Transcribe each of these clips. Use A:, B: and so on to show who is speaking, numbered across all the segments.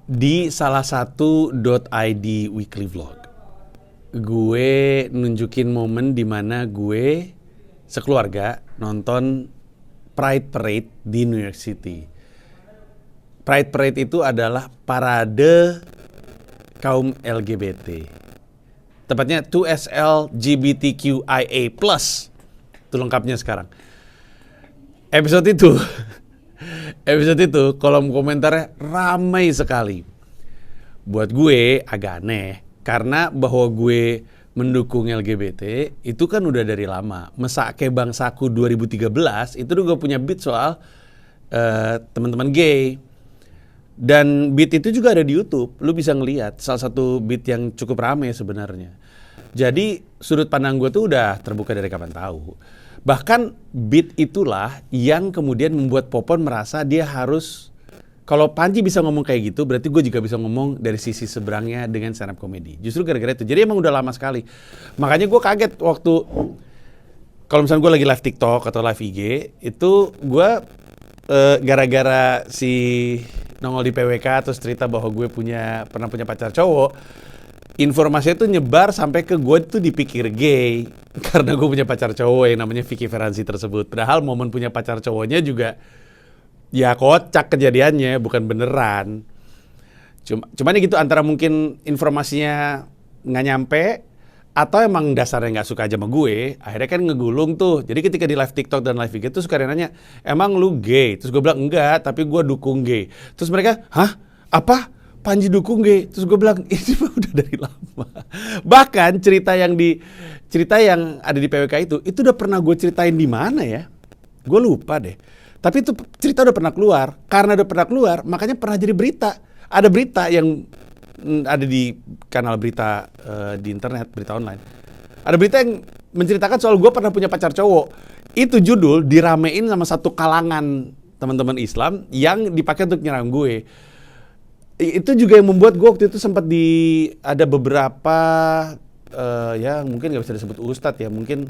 A: Di salah satu .id weekly vlog, gue nunjukin momen dimana gue sekeluarga nonton Pride Parade di New York City. Pride Parade itu adalah parade kaum LGBT. Tepatnya 2SLGBTQIA+. Itu lengkapnya sekarang. Episode itu kolom komentarnya ramai sekali. Buat gue agak aneh karena bahwa gue mendukung LGBT itu kan udah dari lama. Mesake Bangsaku 2013 itu gue punya beat soal teman-teman gay. Dan beat itu juga ada di YouTube. Lu bisa ngelihat salah satu beat yang cukup ramai sebenarnya. Jadi sudut pandang gue tuh udah terbuka dari kapan tahu. Bahkan beat itulah yang kemudian membuat Popon merasa dia harus, kalau Panji bisa ngomong kayak gitu, berarti gue juga bisa ngomong dari sisi seberangnya dengan stand up comedy. Justru gara-gara itu. Jadi emang udah lama sekali. Makanya gue kaget waktu, kalau misalnya gue lagi live TikTok atau live IG, itu gue gara-gara si nongol di PWK terus cerita bahwa gue pernah punya pacar cowok, informasinya tuh nyebar sampai ke gue tuh dipikir gay karena gue punya pacar cowok yang namanya Vicky Feranzi tersebut. Padahal momen punya pacar cowoknya juga ya kocak kejadiannya, bukan beneran. Cuman gitu, antara mungkin informasinya nggak nyampe atau emang dasarnya nggak suka aja sama gue, akhirnya kan ngegulung tuh. Jadi ketika di live TikTok dan live IG tuh suka nanya, emang lu gay? Terus gue bilang enggak, tapi gue dukung gay. Terus mereka, hah? Apa? Panji dukung gay? Terus gue bilang, ini mah udah dari lama. Bahkan cerita yang ada di PWK itu udah pernah gue ceritain di mana ya? Gue lupa deh. Tapi itu cerita udah pernah keluar. Karena udah pernah keluar, makanya pernah jadi berita. Ada berita yang ada di kanal berita di internet, berita online. Ada berita yang menceritakan soal gue pernah punya pacar cowok. Itu judul diramein sama satu kalangan teman-teman Islam yang dipakai untuk nyerang gue. Itu juga yang membuat gue waktu itu sempat ada beberapa ya mungkin nggak bisa disebut ustadz ya, mungkin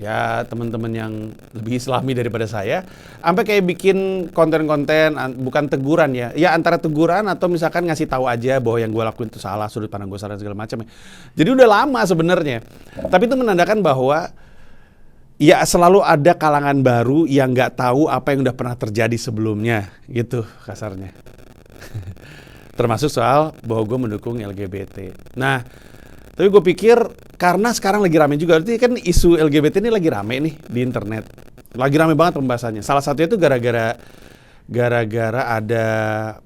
A: ya teman-teman yang lebih islami daripada saya, sampai kayak bikin konten-konten, bukan teguran ya antara teguran atau misalkan ngasih tahu aja bahwa yang gue lakuin itu salah, sudut pandang gue salah segala macam ya. Jadi udah lama sebenarnya, tapi itu menandakan bahwa ya selalu ada kalangan baru yang nggak tahu apa yang udah pernah terjadi sebelumnya, gitu kasarnya. Termasuk soal bahwa gue mendukung LGBT. Nah, tapi gue pikir karena sekarang lagi rame juga, berarti kan isu LGBT ini lagi rame nih di internet. Lagi rame banget pembahasannya. Salah satunya itu gara-gara ada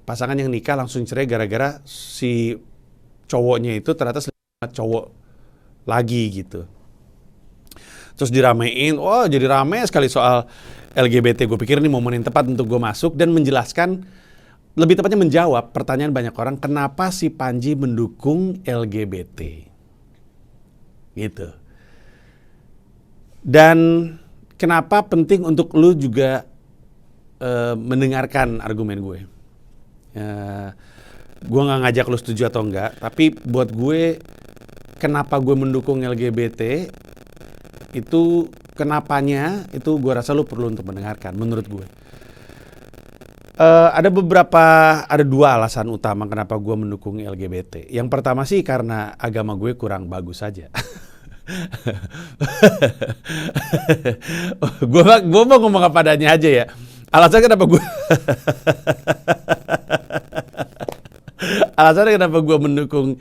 A: pasangan yang nikah langsung cerai gara-gara si cowoknya itu ternyata cowok lagi gitu. Terus diramein, jadi rame sekali soal LGBT. Gue pikir ini momen yang tepat untuk gue masuk dan menjelaskan, lebih tepatnya menjawab pertanyaan banyak orang, kenapa si Panji mendukung LGBT. Gitu. Dan kenapa penting untuk lu juga mendengarkan argumen gue. Gue gak ngajak lu setuju atau enggak, tapi buat gue kenapa gue mendukung LGBT itu, kenapanya itu gue rasa lu perlu untuk mendengarkan menurut gue. Ada dua alasan utama kenapa gue mendukung LGBT. Yang pertama sih karena agama gue kurang bagus saja. Gue mau ngomong apa adanya aja ya. Alasannya kenapa gue mendukung,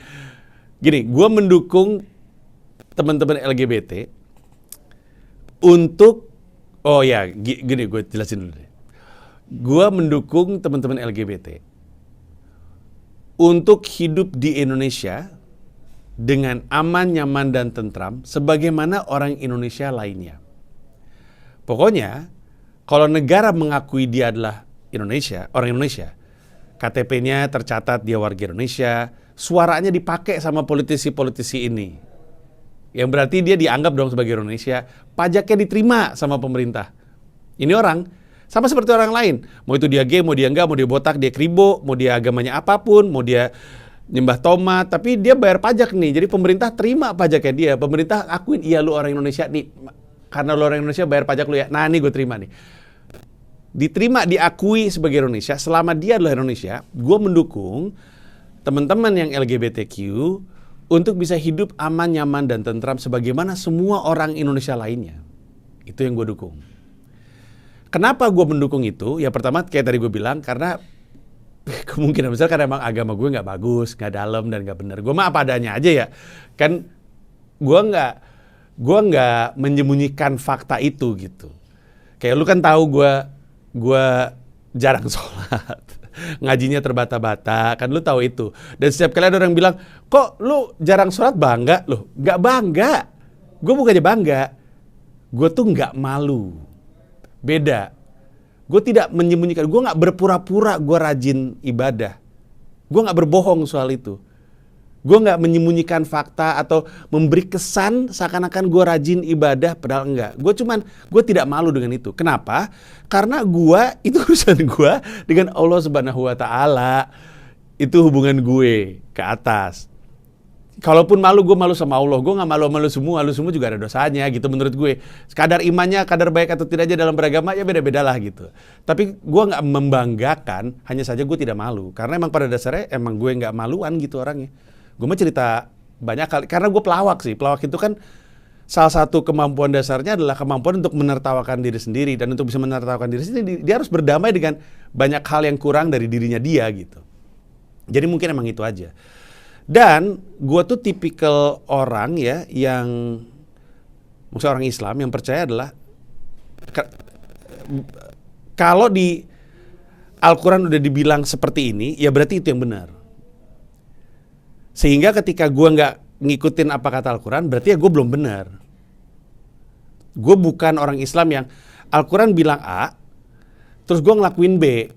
A: gini, gue mendukung teman-teman LGBT untuk, gini gue jelasin dulu deh. Gue mendukung teman-teman LGBT untuk hidup di Indonesia dengan aman, nyaman, dan tentram sebagaimana orang Indonesia lainnya. Pokoknya, kalau negara mengakui dia adalah orang Indonesia, KTP-nya tercatat dia warga Indonesia, suaranya dipakai sama politisi-politisi ini, yang berarti dia dianggap dong sebagai Indonesia, pajaknya diterima sama pemerintah. Ini orang sama seperti orang lain. Mau itu dia gay, mau dia enggak, mau dia botak, dia kribo, mau dia agamanya apapun, mau dia nyembah tomat, tapi dia bayar pajak nih. Jadi pemerintah terima pajaknya dia. Pemerintah akuin, iya lu orang Indonesia nih. Karena lu orang Indonesia bayar pajak lu ya. Nah, nih gue terima nih. diterima, diakui sebagai Indonesia, selama dia adalah Indonesia, gue mendukung teman-teman yang LGBTQ untuk bisa hidup aman, nyaman, dan tentram sebagaimana semua orang Indonesia lainnya. Itu yang gue dukung. Kenapa gue mendukung itu? Ya pertama kayak tadi gue bilang, karena kemungkinan besar karena emang agama gue nggak bagus, nggak dalam, dan nggak benar. Gue mah apa adanya aja ya. Kan gue nggak menyembunyikan fakta itu gitu. Kayak lu kan tahu gue jarang sholat, ngajinya terbata-bata, kan lu tahu itu. Dan setiap kali ada orang bilang, kok lu jarang sholat, bangga? Loh, nggak bangga. Gue bukannya bangga, gue tuh nggak malu. Beda. Gue tidak menyembunyikan, gue nggak berpura-pura gue rajin ibadah. Gue nggak berbohong soal itu. Gue nggak menyembunyikan fakta atau memberi kesan seakan-akan gue rajin ibadah, padahal enggak. Gue tidak malu dengan itu. Kenapa? Karena itu urusan gue dengan Allah Subhanahu Wa Taala. Itu hubungan gue ke atas. Kalaupun malu, gue malu sama Allah. Gue nggak malu-malu semua. Lu semua juga ada dosanya gitu menurut gue. Kadar imannya, kadar baik atau tidaknya dalam beragama ya beda-beda lah gitu. Tapi gue nggak membanggakan. Hanya saja gue tidak malu. Karena emang pada dasarnya emang gue nggak maluan gitu orangnya. Gue mau cerita banyak kali, karena gue pelawak sih. Pelawak itu kan salah satu kemampuan dasarnya adalah kemampuan untuk menertawakan diri sendiri. Dan untuk bisa menertawakan diri sendiri, dia harus berdamai dengan banyak hal yang kurang dari dirinya dia gitu. Jadi mungkin emang itu aja. Dan gue tuh tipikal orang ya yang, maksudnya orang Islam yang percaya adalah kalau di Al-Quran udah dibilang seperti ini, ya berarti itu yang benar. Sehingga ketika gue nggak ngikutin apa kata Al-Quran, berarti ya gue belum benar. Gue bukan orang Islam yang Al-Quran bilang A, terus gue ngelakuin B.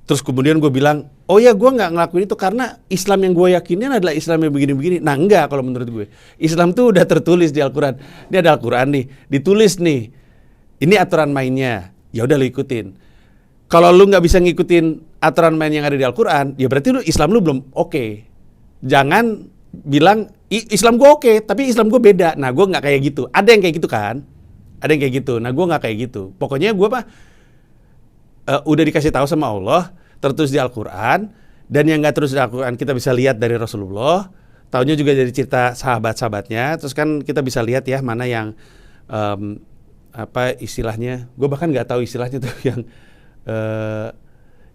A: Terus kemudian gue bilang, oh ya gue nggak ngelakuin itu karena Islam yang gue yakinin adalah Islam yang begini-begini. Nah enggak kalau menurut gue. Islam tuh udah tertulis di Al-Quran. Ini ada Al-Quran nih, ditulis nih. Ini aturan mainnya, ya udah lo ikutin. Kalau lu nggak bisa ngikutin aturan main yang ada di Al-Quran, ya berarti Islam lu belum oke. Jangan bilang Islam gue oke, tapi Islam gue beda. Nah gue nggak kayak gitu. Ada yang kayak gitu kan? Ada yang kayak gitu. Nah gue nggak kayak gitu. Pokoknya gue udah dikasih tahu sama Allah, tertulis di Al-Quran, dan yang nggak terus di Al-Quran kita bisa lihat dari Rasulullah. Taunya juga dari cerita sahabat-sahabatnya. Terus kan kita bisa lihat ya mana yang apa istilahnya? Gue bahkan nggak tahu istilahnya tuh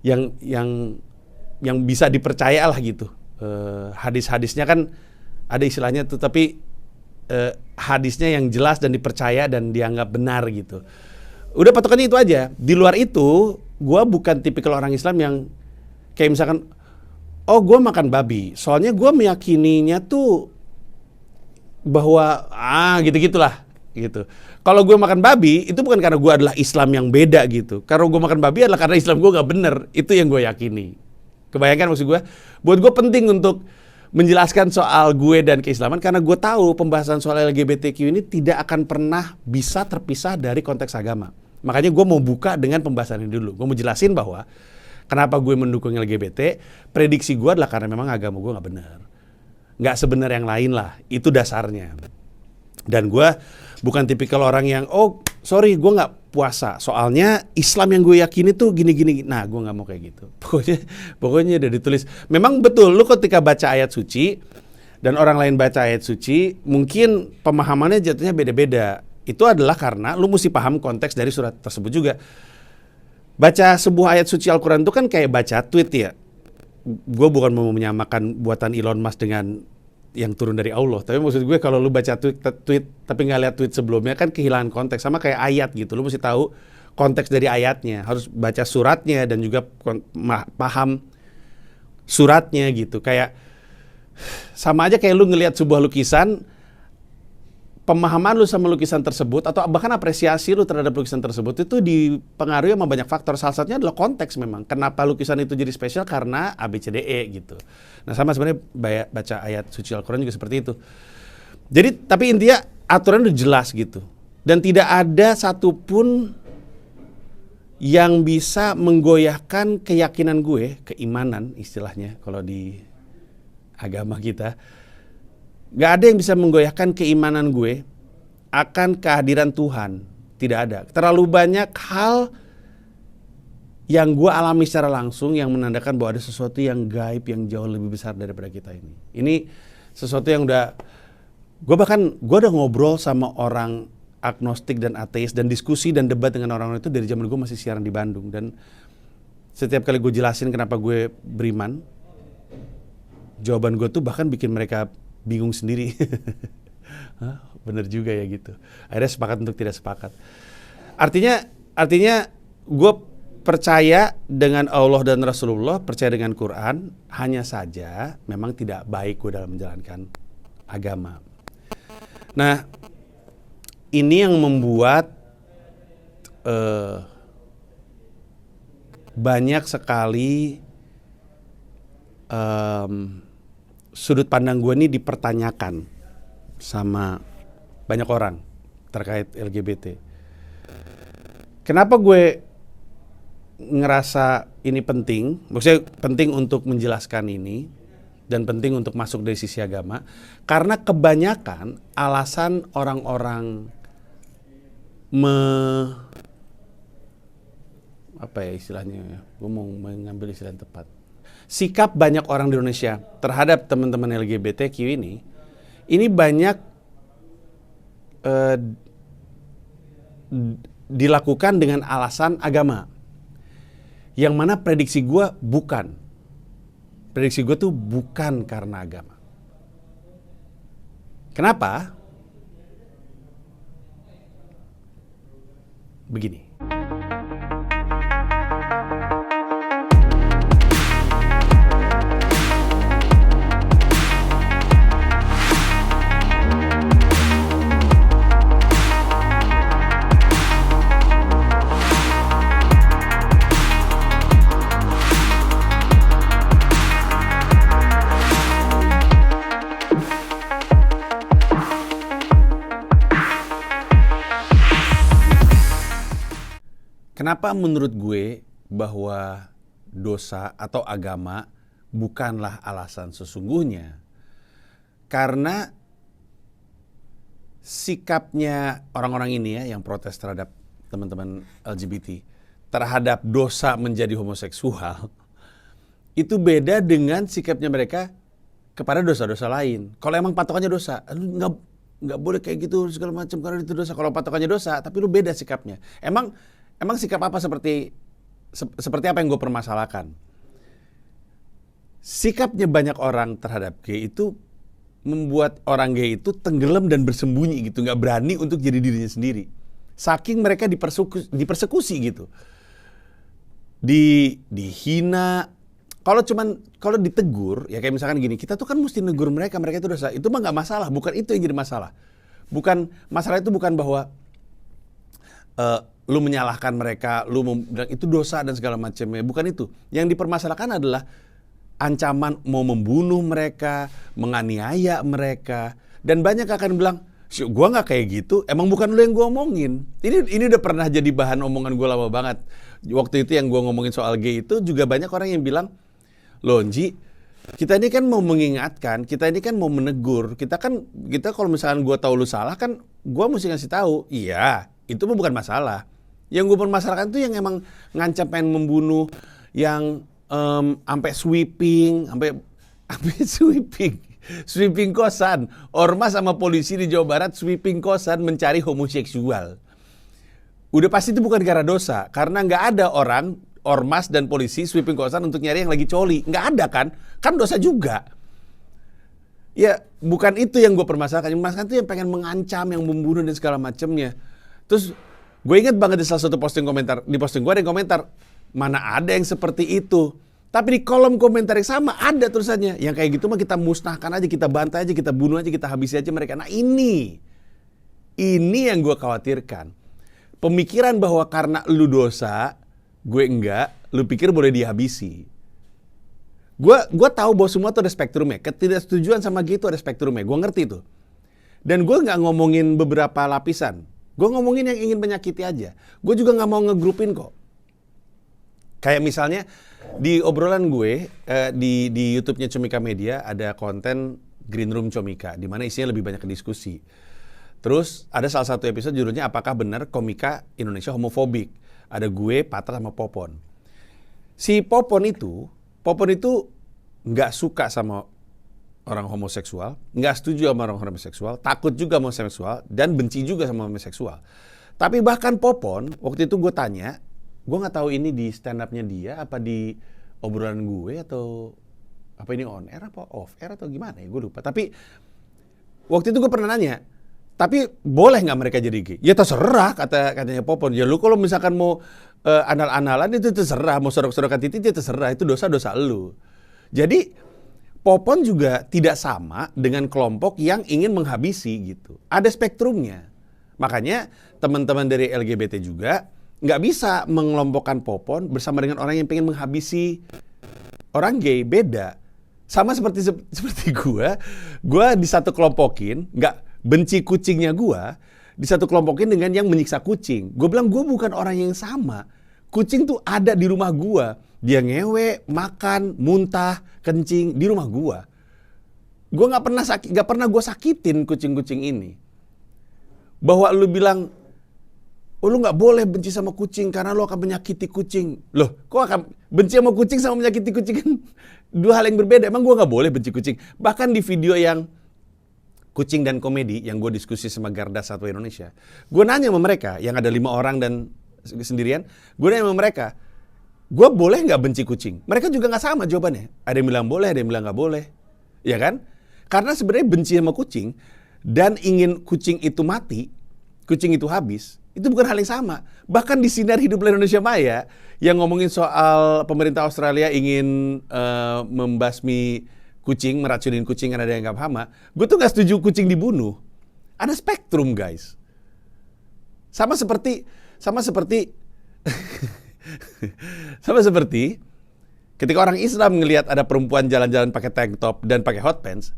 A: yang bisa dipercaya lah gitu. Hadis-hadisnya kan ada istilahnya tuh, tapi hadisnya yang jelas dan dipercaya dan dianggap benar gitu. Udah patokannya itu aja. Di luar itu, gue bukan tipikal orang Islam yang kayak misalkan, oh gue makan babi. Soalnya gue meyakininya tuh bahwa gitu-gitulah gitu. Kalau gue makan babi itu bukan karena gue adalah Islam yang beda gitu. Kalau gue makan babi adalah karena Islam gue nggak bener. Itu yang gue yakini. Kebayangkan maksud gue? Buat gue penting untuk menjelaskan soal gue dan keislaman karena gue tahu pembahasan soal LGBTQ ini tidak akan pernah bisa terpisah dari konteks agama. Makanya gue mau buka dengan pembahasan ini dulu. Gue mau jelasin bahwa kenapa gue mendukung LGBT. Prediksi gue adalah karena memang agama gue nggak benar, nggak sebenar yang lain lah. Itu dasarnya. Dan gue bukan tipikal orang yang sorry gue nggak puasa soalnya Islam yang gue yakini tuh gini-gini. Nah gue nggak mau kayak gitu. Pokoknya udah ditulis. Memang betul lu ketika baca ayat suci dan orang lain baca ayat suci mungkin pemahamannya jatuhnya beda-beda. Itu adalah karena lu mesti paham konteks dari surat tersebut juga. Baca sebuah ayat suci Al-Quran itu kan kayak baca tweet ya. Gue bukan mau menyamakan buatan Elon Musk dengan yang turun dari Allah. Tapi maksud gue kalau lu baca tweet tapi nggak lihat tweet sebelumnya kan kehilangan konteks. Sama kayak ayat gitu. Lu mesti tahu konteks dari ayatnya. Harus baca suratnya dan juga paham suratnya gitu. Kayak sama aja kayak lu ngelihat sebuah lukisan, pemahaman lu sama lukisan tersebut atau bahkan apresiasi lu terhadap lukisan tersebut itu dipengaruhi sama banyak faktor. Salah satunya adalah konteks memang. Kenapa lukisan itu jadi spesial? Karena ABCDE gitu. Nah sama sebenarnya baca ayat suci Al-Quran juga seperti itu. Jadi tapi intinya aturan udah jelas gitu. Dan tidak ada satupun yang bisa menggoyahkan keyakinan gue, keimanan istilahnya kalau di agama kita. Gak ada yang bisa menggoyahkan keimanan gue akan kehadiran Tuhan. Tidak ada. Terlalu banyak hal yang gue alami secara langsung yang menandakan bahwa ada sesuatu yang gaib yang jauh lebih besar daripada kita ini. Ini sesuatu yang gue udah ngobrol sama orang agnostik dan ateis dan diskusi dan debat dengan orang-orang itu dari zaman gue masih siaran di Bandung. Dan setiap kali gue jelasin kenapa gue beriman, jawaban gue tuh bahkan bikin mereka bingung sendiri. Hah, bener juga ya gitu. Akhirnya sepakat untuk tidak sepakat. Artinya gue percaya dengan Allah dan Rasulullah, percaya dengan Quran, hanya saja memang tidak baik gue dalam menjalankan agama. Nah, ini yang membuat banyak sekali sudut pandang gue ini dipertanyakan sama banyak orang terkait LGBT. Kenapa gue ngerasa ini penting, maksudnya penting untuk menjelaskan ini dan penting untuk masuk dari sisi agama, karena kebanyakan alasan orang-orang apa ya istilahnya, gue mau mengambil istilah yang tepat, sikap banyak orang di Indonesia terhadap teman-teman LGBTQ ini banyak dilakukan dengan alasan agama. Yang mana prediksi gue bukan. Prediksi gue tuh bukan karena agama. Kenapa? Begini. Kenapa menurut gue bahwa dosa atau agama bukanlah alasan sesungguhnya? Karena sikapnya orang-orang ini ya yang protes terhadap teman-teman LGBT terhadap dosa menjadi homoseksual itu beda dengan sikapnya mereka kepada dosa-dosa lain. Kalau emang patokannya dosa, nggak boleh kayak gitu segala macam karena itu dosa. Kalau patokannya dosa, tapi lu beda sikapnya. Emang sikap apa seperti apa yang gue permasalahkan? Sikapnya banyak orang terhadap gay itu membuat orang gay itu tenggelam dan bersembunyi gitu, nggak berani untuk jadi dirinya sendiri. Saking mereka dipersekusi gitu, dihina. Kalau ditegur, ya kayak misalkan gini, kita tuh kan mesti negur mereka itu dosa. Itu mah nggak masalah, bukan itu yang jadi masalah. Masalah itu bukan bahwa lu menyalahkan mereka, lu bilang itu dosa dan segala macamnya. Bukan itu. Yang dipermasalahkan adalah ancaman mau membunuh mereka, menganiaya mereka. Dan banyak akan bilang, gua nggak kayak gitu, emang bukan lu yang gua omongin. Ini udah pernah jadi bahan omongan gua lama banget. Waktu itu yang gua ngomongin soal gay itu juga banyak orang yang bilang, loh Nji, kita ini kan mau mengingatkan, kita ini kan mau menegur. Kita kalau misalkan gua tahu lu salah kan, gua mesti ngasih tahu. Iya, itu mah bukan masalah. Yang gue permasalahkan tuh yang emang ngancam pengen membunuh, yang sampai sweeping kosan. Ormas sama polisi di Jawa Barat sweeping kosan mencari homoseksual. Udah pasti itu bukan karena dosa, karena nggak ada orang ormas dan polisi sweeping kosan untuk nyari yang lagi coli. Nggak ada kan dosa juga. Ya bukan itu yang gue permasalahkan. Yang permasalahkan itu yang pengen mengancam, yang membunuh dan segala macamnya. Terus gue ingat banget di salah satu posting gue ada yang komentar, mana ada yang seperti itu. Tapi di kolom komentar yang sama ada tulisannya, yang kayak gitu mah kita musnahkan aja, kita bantai aja, kita bunuh aja, kita habisi aja mereka. Nah ini yang gue khawatirkan. Pemikiran bahwa karena lu dosa, gue enggak, lu pikir boleh dihabisi. Gue tahu bahwa semua tuh ada spektrumnya. Ketidaksetujuan sama gitu ada spektrumnya, gue ngerti itu. Dan gue nggak ngomongin beberapa lapisan. Gue ngomongin yang ingin menyakiti aja. Gue juga gak mau ngegrupin kok. Kayak misalnya di obrolan gue di YouTube-nya Comika Media ada konten Green Room Comika, di mana isinya lebih banyak ke diskusi. Terus ada salah satu episode judulnya apakah benar komika Indonesia homofobik. Ada gue, Patra sama Popon. Si Popon itu nggak suka sama orang homoseksual, nggak setuju sama orang homoseksual, takut juga sama homoseksual, dan benci juga sama homoseksual. Tapi bahkan Popon, waktu itu gue tanya, gue nggak tahu ini di stand up-nya dia, apa di obrolan gue, atau apa ini on air, apa off air, atau gimana ya, gue lupa. Tapi waktu itu gue pernah nanya, tapi boleh nggak mereka jadi gay? Ya terserah, katanya Popon. Ya lu kalau misalkan mau anal-analan itu terserah, mau sorok-sorokan titik itu terserah, itu dosa-dosa lu. Jadi Popon juga tidak sama dengan kelompok yang ingin menghabisi gitu. Ada spektrumnya. Makanya teman-teman dari LGBT juga nggak bisa mengelompokkan Popon bersama dengan orang yang pengen menghabisi orang gay. Beda. Sama seperti gue di satu kelompokin, nggak benci kucingnya gue, di satu kelompokin dengan yang menyiksa kucing. Gue bilang gue bukan orang yang sama. Kucing tuh ada di rumah gue. Dia ngewe, makan, muntah, kencing di rumah gua. Gua nggak pernah gue sakitin kucing-kucing ini. Bahwa lu bilang, oh lu nggak boleh benci sama kucing karena lu akan menyakiti kucing. Loh, kok akan benci sama kucing sama menyakiti kucing kan dua hal yang berbeda. Emang gua nggak boleh benci kucing. Bahkan di video yang kucing dan komedi yang gue diskusi sama Garda Satwa Indonesia, gue nanya sama mereka yang ada 5 orang dan sendirian, gue nanya sama mereka, gue boleh nggak benci kucing? Mereka juga nggak sama jawabannya. Ada yang bilang boleh, ada yang bilang nggak boleh. Ya kan? Karena sebenarnya benci sama kucing dan ingin kucing itu mati, kucing itu habis, itu bukan hal yang sama. Bahkan di Sinar Hidup Indonesia Maya yang ngomongin soal pemerintah Australia ingin membasmi kucing, meracunin kucing karena ada yang nggak hama, gue tuh nggak setuju kucing dibunuh. Ada spektrum, guys. Sama seperti sama seperti ketika orang Islam ngelihat ada perempuan jalan-jalan pakai tank top dan pakai hot pants,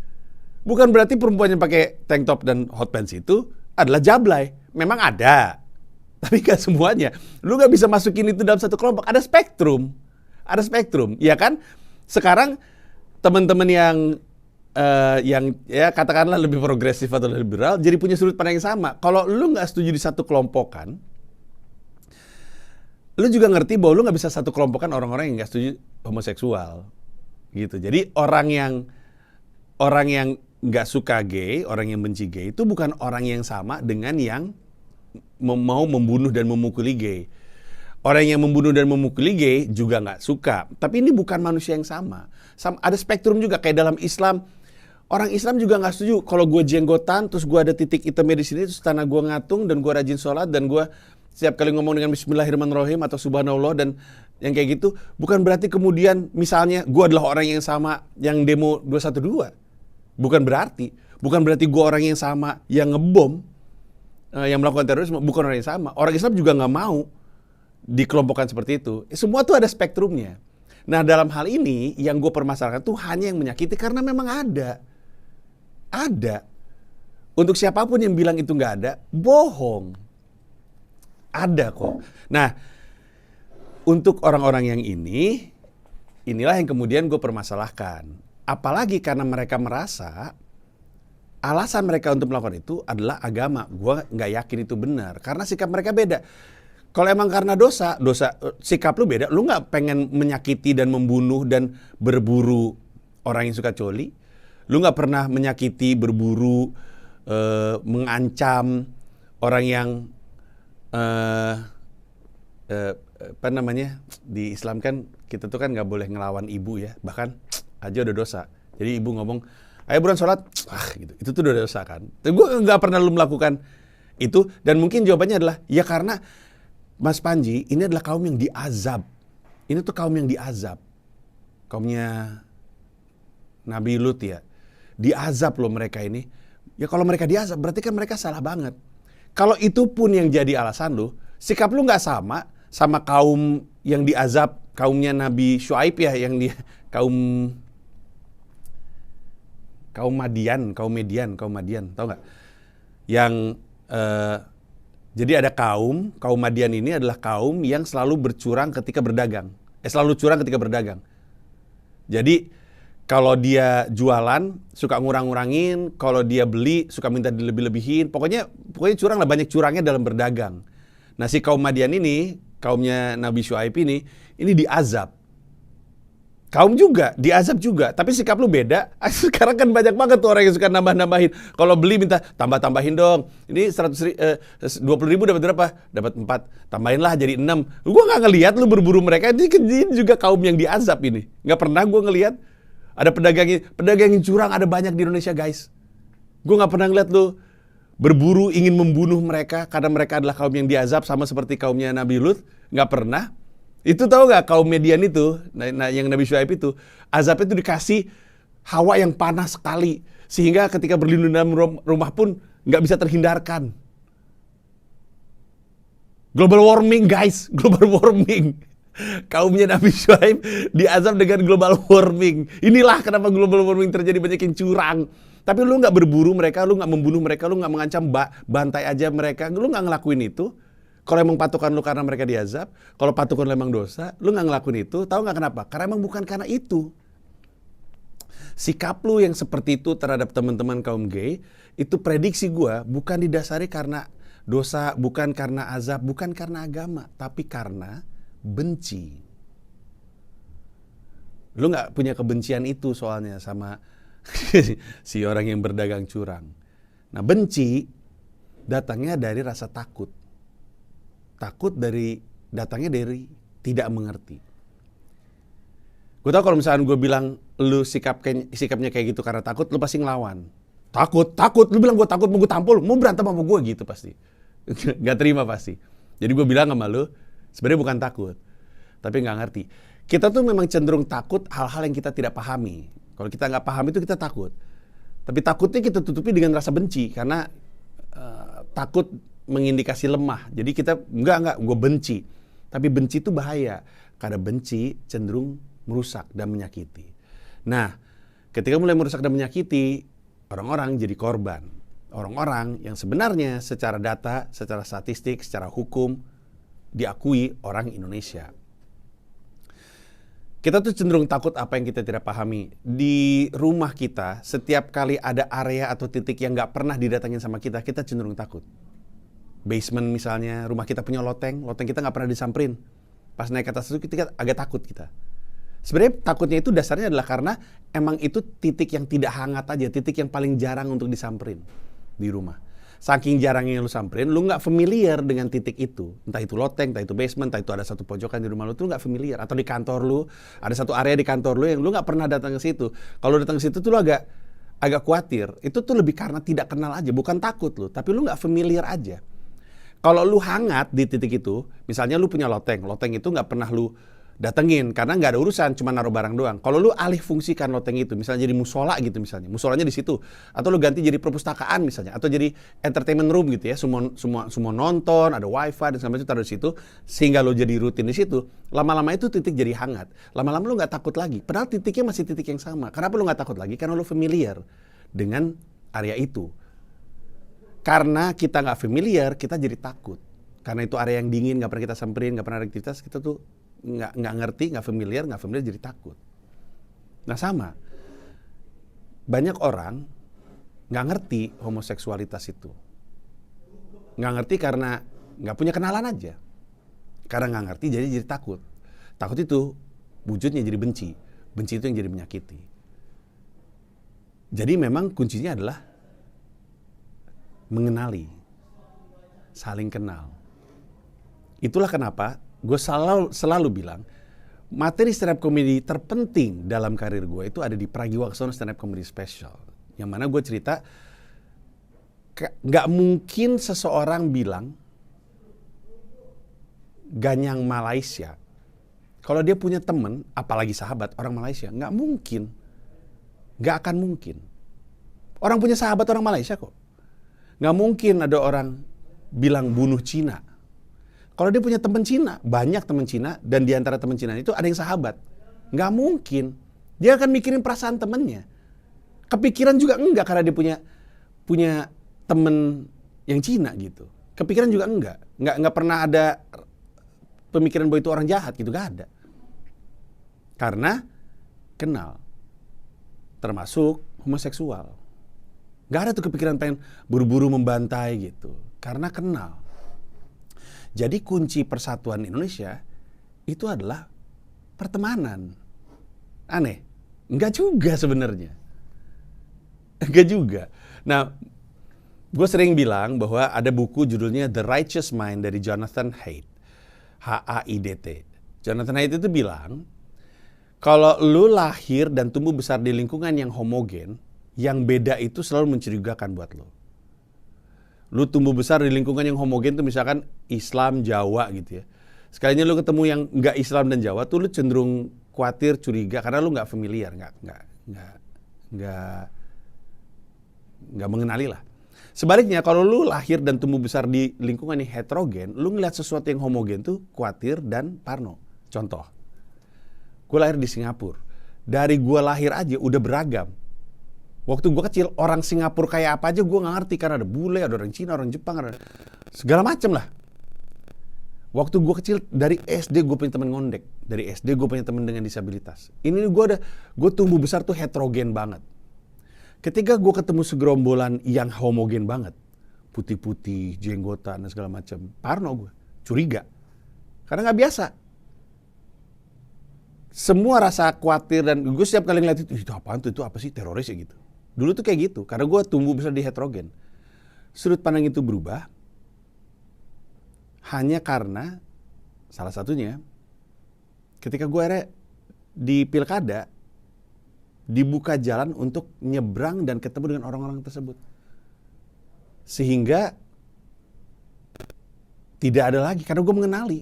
A: bukan berarti perempuan yang pakai tank top dan hot pants itu adalah jablay. Memang ada, tapi gak semuanya. Lu gak bisa masukin itu dalam satu kelompok. Ada spektrum, ya kan? Sekarang teman-teman yang ya katakanlah lebih progresif atau lebih liberal jadi punya sudut pandang yang sama. Kalau lu nggak setuju di satu kelompokan, lu juga ngerti bahwa lu nggak bisa satu kelompokan orang-orang yang nggak setuju homoseksual, gitu. Jadi orang yang nggak suka gay, orang yang benci gay itu bukan orang yang sama dengan yang mau membunuh dan memukuli gay. Orang yang membunuh dan memukuli gay juga nggak suka. Tapi ini bukan manusia yang sama. Ada spektrum juga kayak dalam Islam. Orang Islam juga nggak setuju kalau gue jenggotan, terus gue ada titik hitamnya di sini, terus tanah gue ngatung dan gue rajin sholat dan gue setiap kali ngomong dengan Bismillahirrahmanirrahim atau Subhanallah dan yang kayak gitu, bukan berarti kemudian misalnya gue adalah orang yang sama yang demo 212. Bukan berarti gue orang yang sama yang ngebom, yang melakukan terorisme, bukan orang yang sama. Orang Islam juga nggak mau dikelompokkan seperti itu. Semua tuh ada spektrumnya. Nah dalam hal ini yang gue permasalahkan tuh hanya yang menyakiti karena memang ada. Untuk siapapun yang bilang itu nggak ada, bohong. Ada kok. Nah, untuk orang-orang yang inilah yang kemudian gue permasalahkan. Apalagi karena mereka merasa alasan mereka untuk melakukan itu adalah agama. Gue nggak yakin itu benar. Karena sikap mereka beda. Kalau emang karena dosa, sikap lu beda. Lu nggak pengen menyakiti dan membunuh dan berburu orang yang suka coli. Lu nggak pernah menyakiti, berburu, mengancam orang yang apa namanya, di Islam kan kita tuh kan nggak boleh ngelawan ibu ya, bahkan aja udah dosa. Jadi ibu ngomong, ayo buruan sholat, gitu. Itu tuh udah dosa kan. Tapi gue nggak pernah lu melakukan itu, dan mungkin jawabannya adalah ya karena Mas Panji ini adalah kaum yang diazab. Ini tuh kaum yang diazab, kaumnya Nabi Lut ya, diazab loh mereka ini. Ya kalau mereka diazab berarti kan mereka salah banget. Kalau itu pun yang jadi alasan lu, sikap lu nggak sama kaum yang diazab, kaumnya Nabi Syuaib ya, yang dia kaum Median, tau nggak? Yang jadi ada kaum Madian ini adalah kaum yang selalu curang ketika berdagang. Jadi kalau dia jualan suka ngurang-ngurangin, kalau dia beli suka minta dilebih-lebihin. Pokoknya curang lah, banyak curangnya dalam berdagang. Nah si kaum Madian ini, kaumnya Nabi Syuaib ini diazab. Kaum juga, diazab juga, tapi sikap lu beda. Sekarang kan banyak banget tuh orang yang suka nambah-nambahin. Kalau beli minta tambah-tambahin dong. Ini 20.000 dapat berapa? Dapat 4. Tambahinlah jadi 6. Gua nggak ngelihat lu berburu mereka. Ini juga kaum yang diazab ini. Nggak pernah gua ngelihat ada pedagang yang curang ada banyak di Indonesia, guys. Gua nggak pernah ngeliat lu berburu ingin membunuh mereka karena mereka adalah kaum yang diazab sama seperti kaumnya Nabi Lut. Nggak pernah. Itu tahu nggak kaum Median itu, yang Nabi Syuaib itu, azabnya itu dikasih hawa yang panas sekali. Sehingga ketika berlindung dalam rumah pun nggak bisa terhindarkan. Global warming, guys. Global warming. Kaumnya Nabi Syuaib diazab dengan global warming. Inilah kenapa global warming terjadi, banyak yang curang. Tapi lu nggak berburu mereka, lu nggak membunuh mereka, lu nggak mengancam bantai aja mereka, lu nggak ngelakuin itu. Kalau emang patukan lu karena mereka diazab, kalau patukan lu emang dosa, lu nggak ngelakuin itu, tahu nggak kenapa? Karena emang bukan karena itu. Sikap lu yang seperti itu terhadap teman-teman kaum gay, itu prediksi gua bukan didasari karena dosa, bukan karena azab, bukan karena agama, tapi karena benci. Lu nggak punya kebencian itu soalnya sama si orang yang berdagang curang. Nah, benci datangnya dari rasa takut. Datangnya dari tidak mengerti. Gue tau kalau misalkan gue bilang lu sikapnya kayak gitu karena takut, lu pasti ngelawan. Takut, lu bilang gue takut, mau gue tampol, mau berantem sama gue gitu pasti. Gak terima pasti. Jadi gue bilang sama lu, sebenarnya bukan takut, tapi gak ngerti. Kita tuh memang cenderung takut hal-hal yang kita tidak pahami. Kalau kita nggak paham itu kita takut. Tapi takutnya kita tutupi dengan rasa benci, karena takut mengindikasi lemah. Jadi kita enggak, gue benci. Tapi benci itu bahaya, karena benci cenderung merusak dan menyakiti. Nah, ketika mulai merusak dan menyakiti, orang-orang jadi korban. Orang-orang yang sebenarnya secara data, secara statistik, secara hukum diakui orang Indonesia. Kita tuh cenderung takut apa yang kita tidak pahami. Di rumah kita, setiap kali ada area atau titik yang nggak pernah didatengin sama kita cenderung takut. Basement misalnya, rumah kita punya loteng kita nggak pernah disamperin. Pas naik ke atas itu kita agak takut kita. Sebenarnya takutnya itu dasarnya adalah karena emang itu titik yang tidak hangat aja, titik yang paling jarang untuk disamperin di rumah. Saking jarangnya lu samperin, lu nggak familiar dengan titik itu. Entah itu loteng, entah itu basement, entah itu ada satu pojokan di rumah lu tuh nggak familiar. Atau di kantor lu, ada satu area di kantor lu yang lu nggak pernah datang ke situ. Kalau datang ke situ tuh lu agak khawatir. Itu tuh lebih karena tidak kenal aja, bukan takut lu, tapi lu nggak familiar aja. Kalau lu hangat di titik itu, misalnya lu punya loteng itu nggak pernah lu datengin karena nggak ada urusan, cuma naruh barang doang. Kalau lu alih fungsikan loteng itu, misalnya jadi musola gitu misalnya, musolanya di situ, atau lu ganti jadi perpustakaan misalnya, atau jadi entertainment room gitu ya, semua nonton, ada wifi dan segala macam taruh di situ, sehingga lu jadi rutin di situ. Lama-lama itu titik jadi hangat. Lama-lama lu nggak takut lagi. Padahal titiknya masih titik yang sama. Kenapa lu nggak takut lagi? Karena lu familiar dengan area itu. Karena kita nggak familiar, kita jadi takut. Karena itu area yang dingin, nggak pernah kita samperin, nggak pernah ada aktivitas, kita tuh nggak ngerti, nggak familiar jadi takut. Nah sama, banyak orang nggak ngerti homoseksualitas itu, nggak ngerti karena nggak punya kenalan aja, karena nggak ngerti jadi takut. Takut itu wujudnya jadi benci itu yang jadi menyakiti. Jadi memang kuncinya adalah mengenali, saling kenal. Itulah kenapa gue selalu bilang, materi stand up comedy terpenting dalam karir gue itu ada di Pragiwaksono Stand Up Comedy Special. Yang mana gue cerita, gak mungkin seseorang bilang Ganyang Malaysia kalau dia punya temen, apalagi sahabat orang Malaysia. Gak mungkin. Gak akan mungkin. Orang punya sahabat orang Malaysia kok. Gak mungkin ada orang bilang bunuh Cina. Kalau dia punya teman Cina, banyak teman Cina, dan di antara teman Cina itu ada yang sahabat. Nggak mungkin. Dia akan mikirin perasaan temannya. Kepikiran juga enggak karena dia punya teman yang Cina gitu. Kepikiran juga enggak. Nggak pernah ada pemikiran bahwa itu orang jahat gitu, nggak ada. Karena kenal. Termasuk homoseksual. Nggak ada tuh kepikiran pengen buru-buru membantai gitu. Karena kenal. Jadi kunci persatuan Indonesia itu adalah pertemanan. Aneh? Enggak juga sebenarnya. Enggak juga. Nah, gue sering bilang bahwa ada buku judulnya The Righteous Mind dari Jonathan Haidt. H-A-I-D-T. Jonathan Haidt itu bilang, kalau lu lahir dan tumbuh besar di lingkungan yang homogen, yang beda itu selalu mencurigakan buat lu. Lu tumbuh besar di lingkungan yang homogen tuh misalkan Islam, Jawa gitu ya. Sekalinya lu ketemu yang nggak Islam dan Jawa tuh lu cenderung khawatir, curiga karena lu nggak familiar, nggak mengenali lah. Sebaliknya kalau lu lahir dan tumbuh besar di lingkungan yang heterogen, lu ngeliat sesuatu yang homogen tuh khawatir dan parno. Contoh, gue lahir di Singapura. Dari gue lahir aja udah beragam. Waktu gue kecil, orang Singapura kayak apa aja gue gak ngerti. Karena ada bule, ada orang Cina, orang Jepang, ada segala macem lah. Waktu gue kecil, dari SD gue punya teman ngondek. Dari SD gue punya teman dengan disabilitas. Ini gue tumbuh besar tuh heterogen banget. Ketika gue ketemu segerombolan yang homogen banget, putih-putih, jenggotan, dan segala macam, parno gue, curiga. Karena gak biasa. Semua rasa khawatir dan gue setiap kali ngeliat itu apaan tuh, itu apa sih, teroris ya gitu. Dulu tuh kayak gitu, karena gue tumbuh besar di heterogen. Sudut pandang itu berubah, hanya karena, salah satunya, ketika gue akhirnya di pilkada, dibuka jalan untuk nyebrang dan ketemu dengan orang-orang tersebut. Sehingga, tidak ada lagi, karena gue mengenali.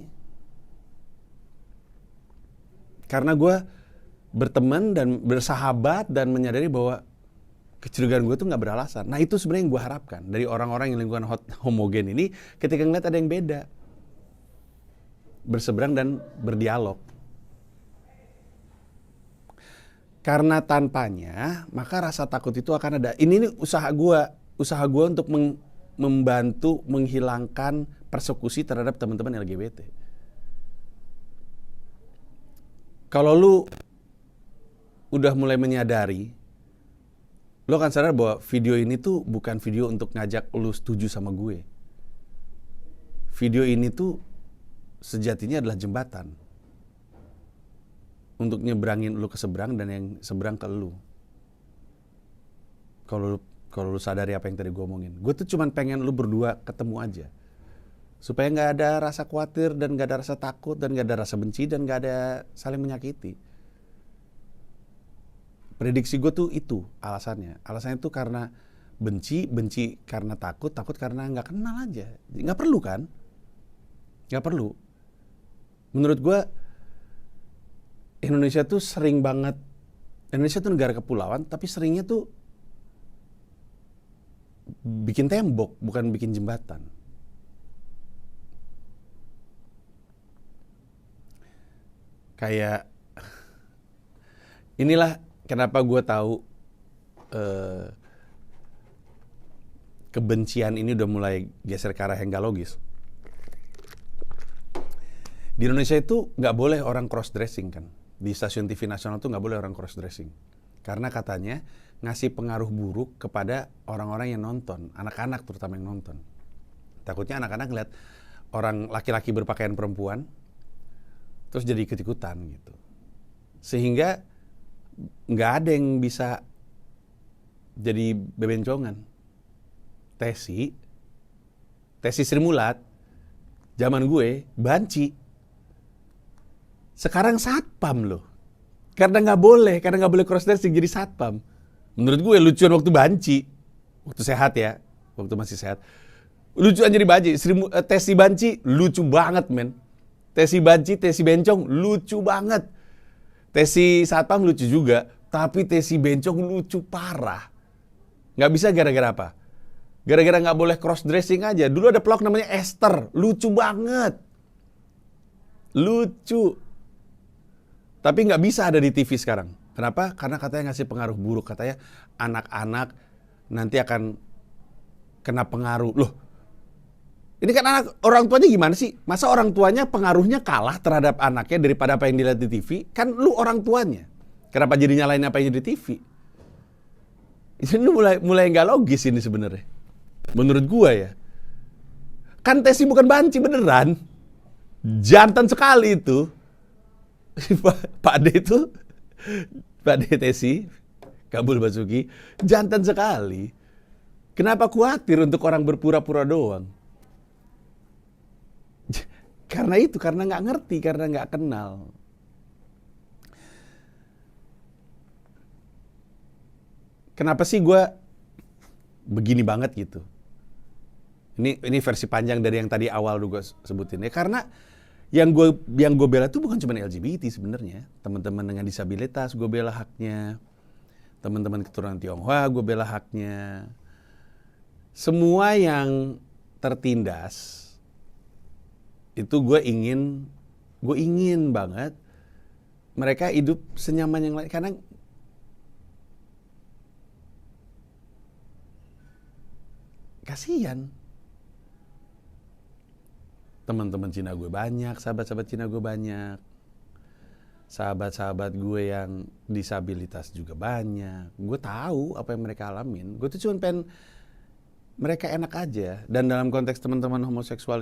A: Karena gue berteman dan bersahabat dan menyadari bahwa kecurigaan gue tuh gak beralasan. Nah itu sebenarnya yang gue harapkan dari orang-orang yang lingkungan homogen ini ketika ngeliat ada yang beda. Berseberang dan berdialog. Karena tanpanya, maka rasa takut itu akan ada. Ini usaha gue untuk membantu menghilangkan persekusi terhadap teman-teman LGBT. Kalau lu udah mulai menyadari, lu akan sadar bahwa video ini tuh bukan video untuk ngajak lu setuju sama gue. Video ini tuh sejatinya adalah jembatan untuk nyebrangin lu ke seberang dan yang seberang ke lu. Kalau lu sadari apa yang tadi gue omongin, gue tuh cuman pengen lu berdua ketemu aja, supaya nggak ada rasa khawatir dan nggak ada rasa takut dan nggak ada rasa benci dan nggak ada saling menyakiti. Prediksi gue tuh itu alasannya. Alasannya tuh karena benci karena takut karena nggak kenal aja. Nggak perlu kan? Nggak perlu. Menurut gue Indonesia tuh sering banget. Indonesia tuh negara kepulauan, tapi seringnya tuh bikin tembok, bukan bikin jembatan. Kayak inilah kenapa gue tahu kebencian ini udah mulai geser ke arah yang gak logis. Di Indonesia itu nggak boleh orang cross dressing kan. Di stasiun TV nasional tuh nggak boleh orang cross dressing. Karena katanya ngasih pengaruh buruk kepada orang-orang yang nonton, anak-anak terutama yang nonton. Takutnya anak-anak ngeliat orang laki-laki berpakaian perempuan, terus jadi ikut-ikutan gitu. Sehingga nggak ada yang bisa jadi bebencongan. Tesi Sri Mulat, zaman gue, banci. Sekarang satpam loh. Karena nggak boleh cross dressing jadi satpam. Menurut gue lucuan waktu banci, waktu sehat ya, waktu masih sehat. Lucuan jadi banci, Tesi banci lucu banget men. Tesi banci, Tesi bencong lucu banget. Tesi satpam lucu juga, tapi Tesi bencong lucu parah. Nggak bisa gara-gara apa? Gara-gara nggak boleh cross dressing aja. Dulu ada pelawak namanya Esther, lucu banget. Lucu. Tapi nggak bisa ada di TV sekarang. Kenapa? Karena katanya ngasih pengaruh buruk. Katanya anak-anak nanti akan kena pengaruh. Loh, ini kan orang tuanya gimana sih? Masa orang tuanya pengaruhnya kalah terhadap anaknya daripada apa yang dilihat di TV? Kan lu orang tuanya. Kenapa jadi nyalain apa yang di TV? Ini mulai nggak logis ini sebenarnya. Menurut gua ya. Kan Tesi bukan banci beneran. Jantan sekali itu. Pak Ade itu Pak Detesi, Kabul Basuki, jantan sekali. Kenapa khawatir untuk orang berpura-pura doang? Karena itu, karena nggak ngerti, karena nggak kenal. Kenapa sih gue begini banget gitu? Ini versi panjang dari yang tadi awal gue sebutin ya. Karena yang gue bela itu bukan cuma LGBT sebenarnya. Teman-teman dengan disabilitas gue bela haknya. Teman-teman keturunan Tionghoa gue bela haknya. Semua yang tertindas itu gue ingin banget mereka hidup senyaman yang lain. Karena kasihan. Teman-teman Cina gue banyak, sahabat-sahabat Cina gue banyak. Sahabat-sahabat gue yang disabilitas juga banyak. Gue tahu apa yang mereka alamin. Gue tuh cuma pengen mereka enak aja. Dan dalam konteks teman-teman homoseksual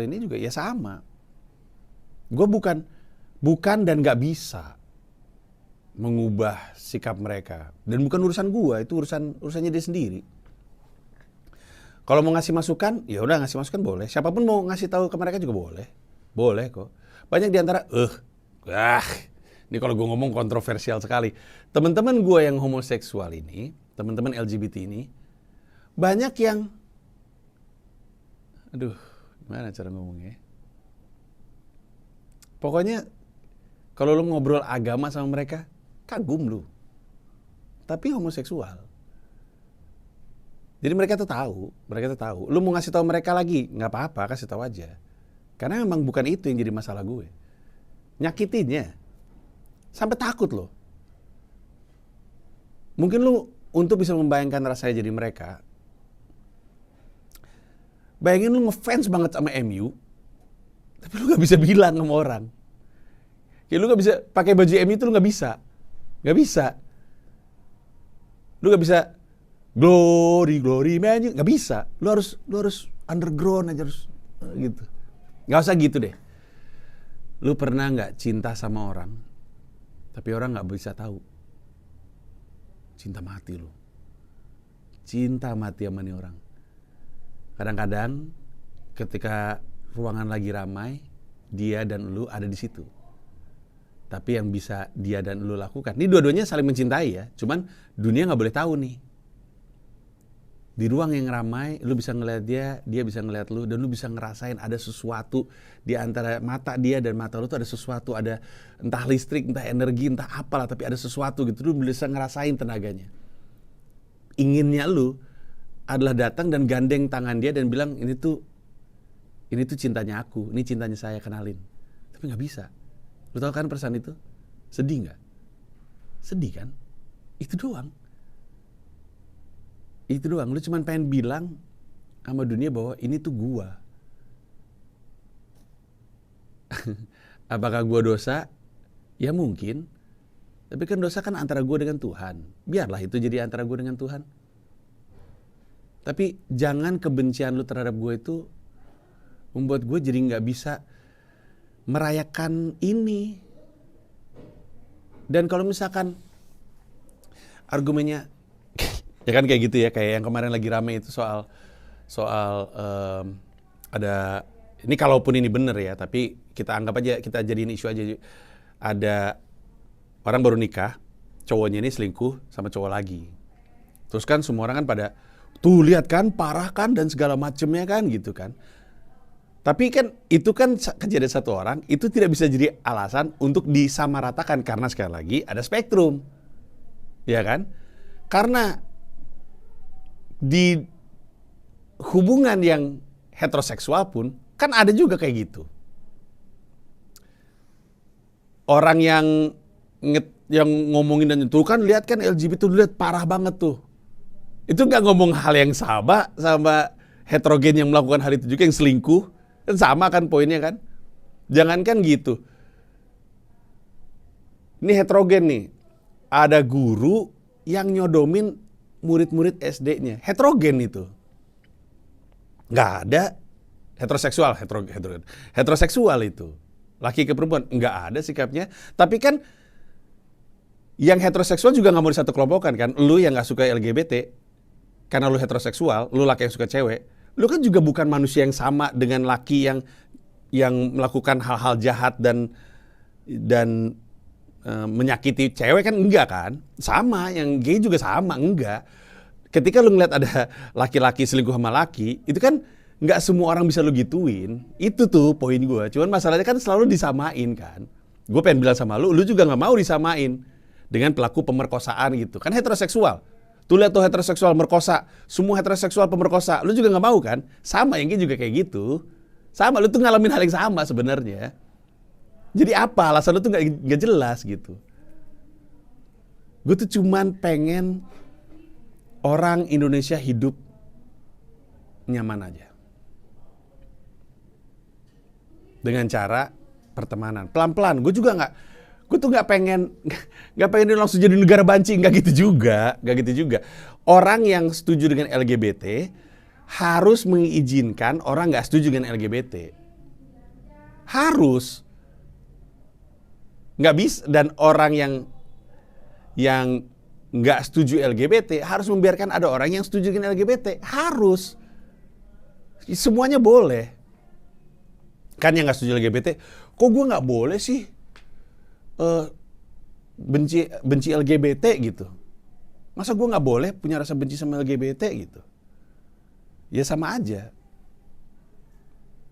A: ini juga ya sama. Gue bukan dan gak bisa mengubah sikap mereka. Dan bukan urusan gue, itu urusannya dia sendiri. Kalau mau ngasih masukan, ya udah ngasih masukan boleh. Siapapun mau ngasih tahu ke mereka juga boleh. Boleh kok. Banyak diantara, ini kalau gue ngomong kontroversial sekali. Teman-teman gue yang homoseksual ini, teman-teman LGBT ini, banyak yang, gimana cara ngomongnya? Pokoknya, kalau lu ngobrol agama sama mereka, kagum lu. Tapi homoseksual. Jadi mereka tuh tahu. Lu mau ngasih tahu mereka lagi, nggak apa-apa, kasih tahu aja. Karena memang bukan itu yang jadi masalah gue. Nyakitinnya. Sampai takut loh. Mungkin lu untuk bisa membayangkan rasanya jadi mereka. Bayangin lu ngefans banget sama MU, tapi lu nggak bisa bilang sama orang. Ya lu nggak bisa pakai baju MU itu lu nggak bisa. Nggak bisa. Lu nggak bisa glory man, nggak bisa. Lu harus underground aja, harus gitu. Nggak usah gitu deh. Lu pernah nggak cinta sama orang, tapi orang nggak bisa tahu? Cinta mati lu. Cinta mati sama nih orang. Kadang-kadang ketika ruangan lagi ramai, dia dan lu ada di situ. Tapi yang bisa dia dan lu lakukan, ini dua-duanya saling mencintai ya. Cuman dunia nggak boleh tahu nih. Di ruang yang ramai, lu bisa ngeliat dia bisa ngeliat lu, dan lu bisa ngerasain ada sesuatu di antara mata dia dan mata lu tuh ada sesuatu, ada entah listrik, entah energi, entah apalah, tapi ada sesuatu gitu, lu bisa ngerasain tenaganya. Inginnya lu adalah datang dan gandeng tangan dia dan bilang, ini tuh cintanya aku, ini cintanya saya, kenalin. Tapi nggak bisa. Lu tahu kan perasaan itu? Sedih nggak? Sedih kan? Itu doang. Lu cuma pengen bilang sama dunia bahwa ini tuh gua. Apakah gua dosa? Ya mungkin. Tapi kan dosa kan antara gua dengan Tuhan. Biarlah itu jadi antara gua dengan Tuhan. Tapi jangan kebencian lu terhadap gua itu membuat gua jadi nggak bisa merayakan ini. Dan kalau misalkan argumennya ya kan kayak gitu ya, kayak yang kemarin lagi rame itu soal ada, ini kalaupun ini bener ya, tapi kita anggap aja, kita jadiin isu aja. Ada orang baru nikah, cowoknya ini selingkuh sama cowok lagi. Terus kan semua orang kan pada, tuh lihat kan, parah kan, dan segala macemnya kan gitu kan. Tapi kan itu kan kejadian satu orang, itu tidak bisa jadi alasan untuk disamaratakan, karena sekali lagi ada spektrum. Ya kan? Karena di hubungan yang heteroseksual pun kan ada juga kayak gitu. Orang yang ngomongin dan itu kan, lihat kan LGBT tuh, lihat parah banget tuh. Itu nggak ngomong hal yang sama heterogen yang melakukan hal itu juga, yang selingkuh. Kan sama kan poinnya kan? Jangankan gitu. Ini heterogen nih. Ada guru yang nyodomin murid-murid SD-nya. Heterogen itu. Nggak ada heteroseksual. Heteroseksual itu. Laki ke perempuan. Nggak ada sikapnya. Tapi kan Yang heteroseksual juga nggak mau disatu kelompokan kan. Lu yang nggak suka LGBT, karena lu heteroseksual, lu laki yang suka cewek, lu kan juga bukan manusia yang sama dengan laki yang melakukan hal-hal jahat dan menyakiti cewek kan, enggak kan? Sama, yang gay juga sama, enggak. Ketika lu ngeliat ada laki-laki selingkuh sama laki, itu kan nggak semua orang bisa lu gituin. Itu tuh poin gue. Cuman masalahnya kan selalu disamain kan. Gue pengen bilang sama lu juga nggak mau disamain dengan pelaku pemerkosaan gitu. Kan heteroseksual. Tuh lihat tuh heteroseksual merkosa. Semua heteroseksual pemerkosa. Lu juga nggak mau kan? Sama, yang gay juga kayak gitu. Sama, lu tuh ngalamin hal yang sama sebenarnya. Jadi apa alasan lu tuh nggak jelas gitu. Gue tuh cuman pengen orang Indonesia hidup nyaman aja. Dengan cara pertemanan. Pelan-pelan. Gue tuh nggak pengen langsung jadi negara banci, nggak gitu juga. Orang yang setuju dengan LGBT harus mengizinkan orang nggak setuju dengan LGBT. Harus. Nggak bisa. Dan orang yang nggak setuju LGBT harus membiarkan ada orang yang setuju dengan LGBT. Harus. Semuanya boleh. Kan yang nggak setuju LGBT, kok gue nggak boleh sih benci LGBT gitu. Masa gue nggak boleh punya rasa benci sama LGBT gitu? Ya sama aja.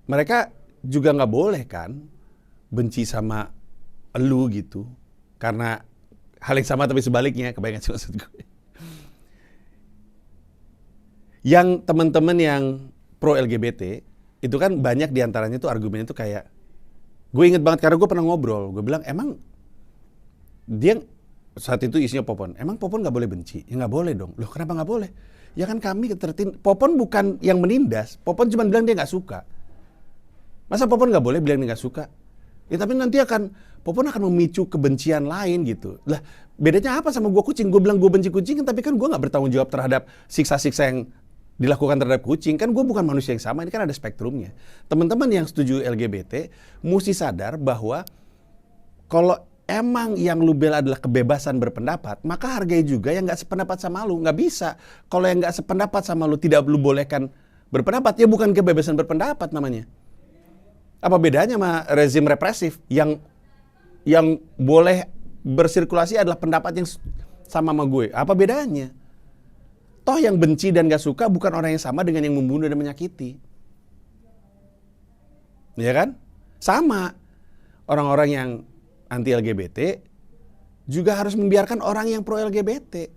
A: Mereka juga nggak boleh kan benci sama elu gitu. Karena hal yang sama tapi sebaliknya, kebayang sih maksud gue. Yang teman-teman yang pro LGBT, itu kan banyak diantaranya tuh argumennya tuh kayak, gue inget banget karena gue pernah ngobrol, gue bilang emang dia saat itu isinya Popon, emang Popon nggak boleh benci? Ya nggak boleh dong. Loh kenapa nggak boleh? Ya kan kami Popon bukan yang menindas, Popon cuma bilang dia nggak suka. Masa Popon nggak boleh bilang dia nggak suka? Ya tapi nanti Popon akan memicu kebencian lain gitu. Lah bedanya apa sama gue kucing? Gue bilang gue benci kucing, tapi kan gue nggak bertanggung jawab terhadap siksa-siksa yang dilakukan terhadap kucing. Kan gue bukan manusia yang sama, ini kan ada spektrumnya. Teman-teman yang setuju LGBT mesti sadar bahwa kalau emang yang lu bela adalah kebebasan berpendapat, maka hargai juga yang gak sependapat sama lu. Gak bisa. Kalau yang gak sependapat sama lu tidak lu bolehkan berpendapat, ya bukan kebebasan berpendapat namanya. Apa bedanya sama rezim represif yang boleh bersirkulasi adalah pendapat yang sama gue? Apa bedanya? Toh yang benci dan gak suka bukan orang yang sama dengan yang membunuh dan menyakiti. Ya kan? Sama. Orang-orang yang anti-LGBT juga harus membiarkan orang yang pro-LGBT.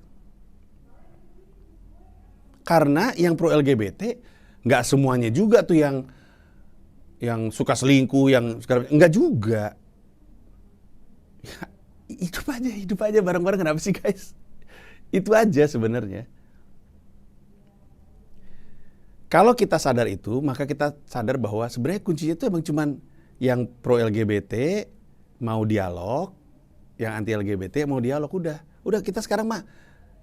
A: Karena yang pro-LGBT gak semuanya juga tuh yang suka selingkuh, yang enggak juga. Ya, hidup aja bareng-bareng, kenapa sih guys? Itu aja sebenarnya. Kalau kita sadar itu, maka kita sadar bahwa sebenarnya kuncinya itu emang cuman yang pro LGBT mau dialog, yang anti LGBT mau dialog, udah kita sekarang mah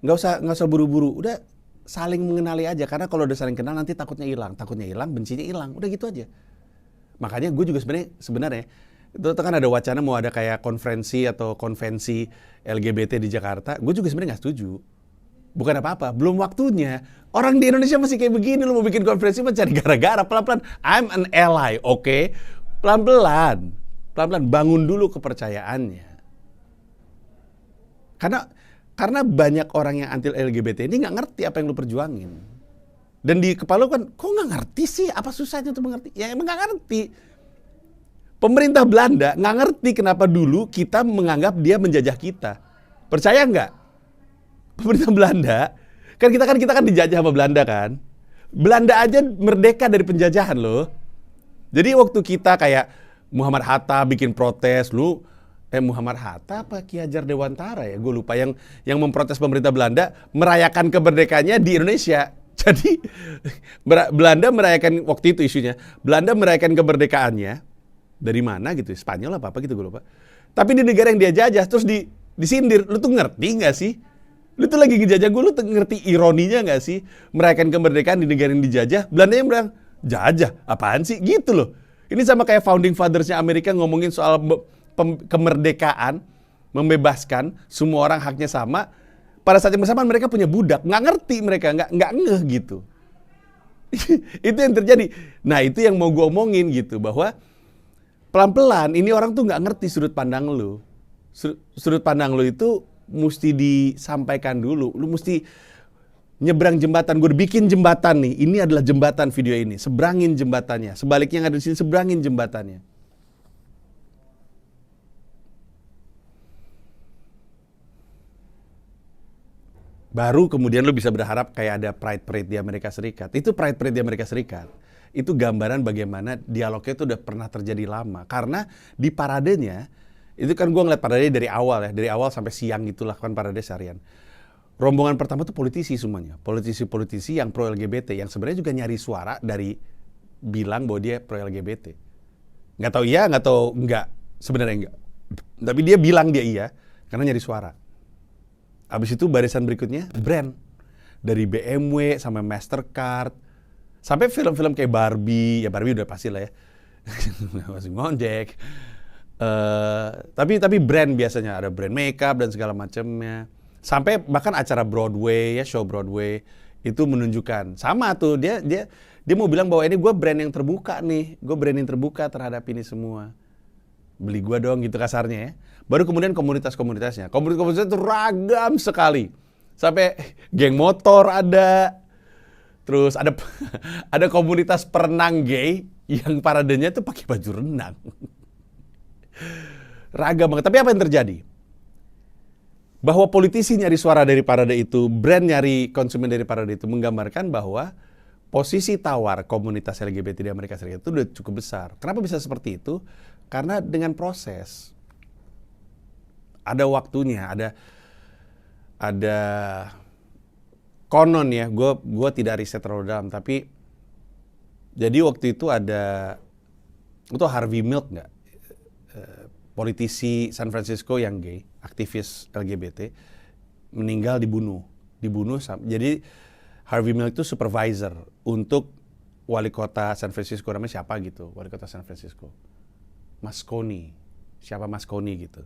A: nggak usah buru-buru, udah saling mengenali aja, karena kalau udah saling kenal nanti takutnya hilang, bencinya hilang, udah gitu aja. Makanya gue juga sebenarnya itu kan ada wacana mau ada kayak konferensi atau konvensi LGBT di Jakarta, gue juga sebenarnya nggak setuju. Bukan apa-apa, belum waktunya. Orang di Indonesia masih kayak begini, lu mau bikin konferensi mencari gara-gara, pelan-pelan. I'm an ally, oke? Pelan-pelan, bangun dulu kepercayaannya. Karena banyak orang yang anti LGBT ini nggak ngerti apa yang lu perjuangin. Dan di kepala lu kan, kok nggak ngerti sih? Apa susahnya untuk mengerti? Ya emang nggak ngerti. Pemerintah Belanda nggak ngerti kenapa dulu kita menganggap dia menjajah kita. Percaya nggak? Pemerintah Belanda, kan kita kan dijajah sama Belanda kan. Belanda aja merdeka dari penjajahan loh. Jadi waktu kita kayak Muhammad Hatta bikin protes, Muhammad Hatta apa Ki Hajar Dewantara ya, gue lupa, yang memprotes pemerintah Belanda merayakan kemerdekaannya di Indonesia. Jadi Belanda merayakan waktu itu isunya, Belanda merayakan kemerdekaannya dari mana gitu, Spanyol apa gitu gue lupa. Tapi di negara yang dia jajah terus disindir, lu tuh ngerti nggak sih? Lu tuh lagi ngejajah gue, lu tuh ngerti ironinya gak sih? Merayakan kemerdekaan di negara yang dijajah, Belanda yang bilang, jajah? Apaan sih? Gitu loh. Ini sama kayak founding fathers-nya Amerika ngomongin soal kemerdekaan, membebaskan semua orang haknya sama. Pada saat yang bersamaan mereka punya budak, nggak ngerti mereka, nggak ngeh gitu. Itu yang terjadi. Nah itu yang mau gue omongin gitu, bahwa pelan-pelan ini orang tuh nggak ngerti sudut pandang lu. Sudut pandang lu itu mesti disampaikan dulu. Lu mesti nyebrang jembatan. Gue bikin jembatan nih. Ini adalah jembatan video ini. Seberangin jembatannya. Sebaliknya yang ada di sini, seberangin jembatannya. Baru kemudian lu bisa berharap kayak ada Pride Parade di Amerika Serikat. Itu Pride Parade di Amerika Serikat. Itu gambaran bagaimana dialognya itu udah pernah terjadi lama. Karena di paradenya, itu kan gue ngeliat parade dari awal ya. Dari awal sampai siang gitu lakukan parade seharian. Rombongan pertama tuh politisi semuanya. Politisi-politisi yang pro-LGBT. Yang sebenarnya juga nyari suara dari bilang bahwa dia pro-LGBT. Nggak tahu iya, nggak tahu enggak. Sebenarnya enggak. Tapi dia bilang dia iya, karena nyari suara. Abis itu barisan berikutnya brand. Dari BMW sampai Mastercard. Sampai film-film kayak Barbie. Ya Barbie udah pasti lah ya. Masih ngondek. Tapi brand biasanya. Ada brand makeup dan segala macamnya. Sampai bahkan acara Broadway ya, show Broadway. Itu menunjukkan. Sama tuh, dia mau bilang bahwa ini gue brand yang terbuka nih. Gue brand yang terbuka terhadap ini semua. Beli gue dong gitu kasarnya ya. Baru kemudian komunitas-komunitasnya. Komunitas-komunitasnya itu ragam sekali. Sampai geng motor ada. Terus ada ada komunitas perenang gay yang paradenya itu pakai baju renang. Ragam banget. Tapi apa yang terjadi? Bahwa politisi nyari suara dari parade itu, brand nyari konsumen dari parade itu, menggambarkan bahwa posisi tawar komunitas LGBT di Amerika Serikat itu udah cukup besar. Kenapa bisa seperti itu? Karena dengan proses. Ada waktunya, ada konon ya, gue tidak riset terlalu dalam, tapi jadi waktu itu itu Harvey Milk nggak? Politisi San Francisco yang gay, aktivis LGBT, meninggal dibunuh. Jadi Harvey Milk itu supervisor untuk wali kota San Francisco, namanya siapa gitu, wali kota San Francisco. Siapa Moscone gitu.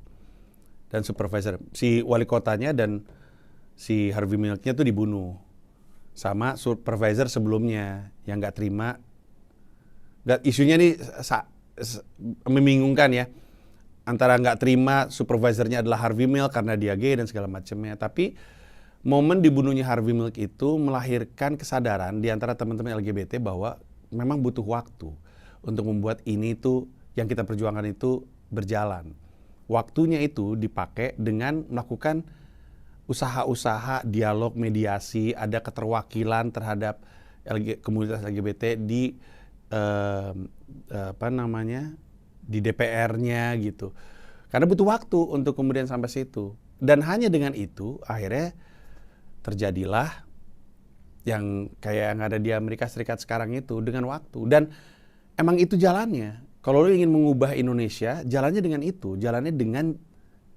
A: Dan supervisor, si wali kotanya dan si Harvey Milknya tuh dibunuh. Sama supervisor sebelumnya yang nggak terima. Isunya nih membingungkan ya. Antara nggak terima supervisornya adalah Harvey Milk karena dia gay dan segala macamnya. Tapi momen dibunuhnya Harvey Milk itu melahirkan kesadaran di antara teman-teman LGBT bahwa memang butuh waktu untuk membuat ini tuh yang kita perjuangkan itu berjalan. Waktunya itu dipakai dengan melakukan usaha-usaha dialog, mediasi, ada keterwakilan terhadap komunitas LGBT di di DPR-nya gitu. Karena butuh waktu untuk kemudian sampai situ. Dan hanya dengan itu akhirnya terjadilah yang kayak yang ada di Amerika Serikat sekarang itu dengan waktu. Dan emang itu jalannya. Kalau lo ingin mengubah Indonesia, jalannya dengan itu. Jalannya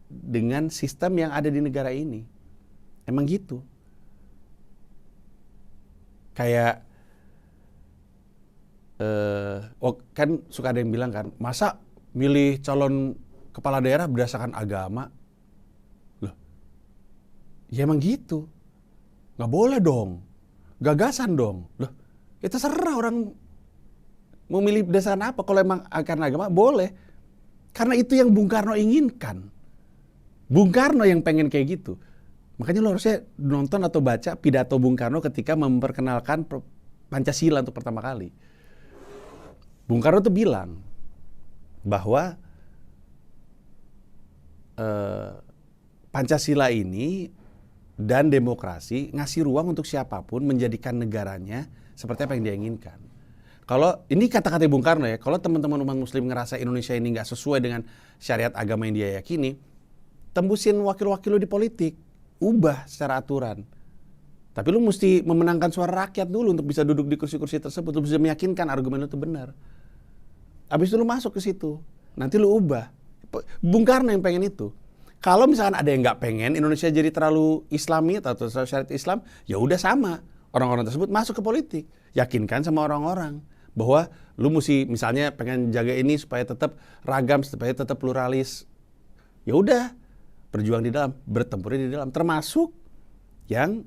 A: dengan sistem yang ada di negara ini. Emang gitu. Kayak kan suka ada yang bilang kan, masa milih calon kepala daerah berdasarkan agama? Loh, ya emang gitu. Nggak boleh dong. Gagasan dong. Loh, ya terserah orang mau milih berdasarkan apa. Kalau emang karena agama, boleh. Karena itu yang Bung Karno inginkan. Bung Karno yang pengen kayak gitu. Makanya lo harusnya nonton atau baca pidato Bung Karno ketika memperkenalkan Pancasila untuk pertama kali. Bung Karno tuh bilang bahwa Pancasila ini dan demokrasi ngasih ruang untuk siapapun menjadikan negaranya seperti apa yang dia inginkan. Kalau ini kata-kata Bung Karno ya, kalau teman-teman umat muslim ngerasa Indonesia ini nggak sesuai dengan syariat agama yang dia yakini, tembusin wakil-wakil lu di politik, ubah secara aturan. Tapi lu mesti memenangkan suara rakyat dulu untuk bisa duduk di kursi-kursi tersebut, lu bisa meyakinkan argumen lu itu benar. Habis itu lu masuk ke situ, nanti lu ubah. Bung Karno yang pengen itu. Kalau misalkan ada yang nggak pengen Indonesia jadi terlalu Islami atau syariat Islam, ya udah sama. Orang-orang tersebut masuk ke politik, yakinkan sama orang-orang bahwa lu mesti misalnya pengen jaga ini supaya tetap ragam, supaya tetap pluralis. Ya udah, berjuang di dalam, bertempurnya di dalam, termasuk yang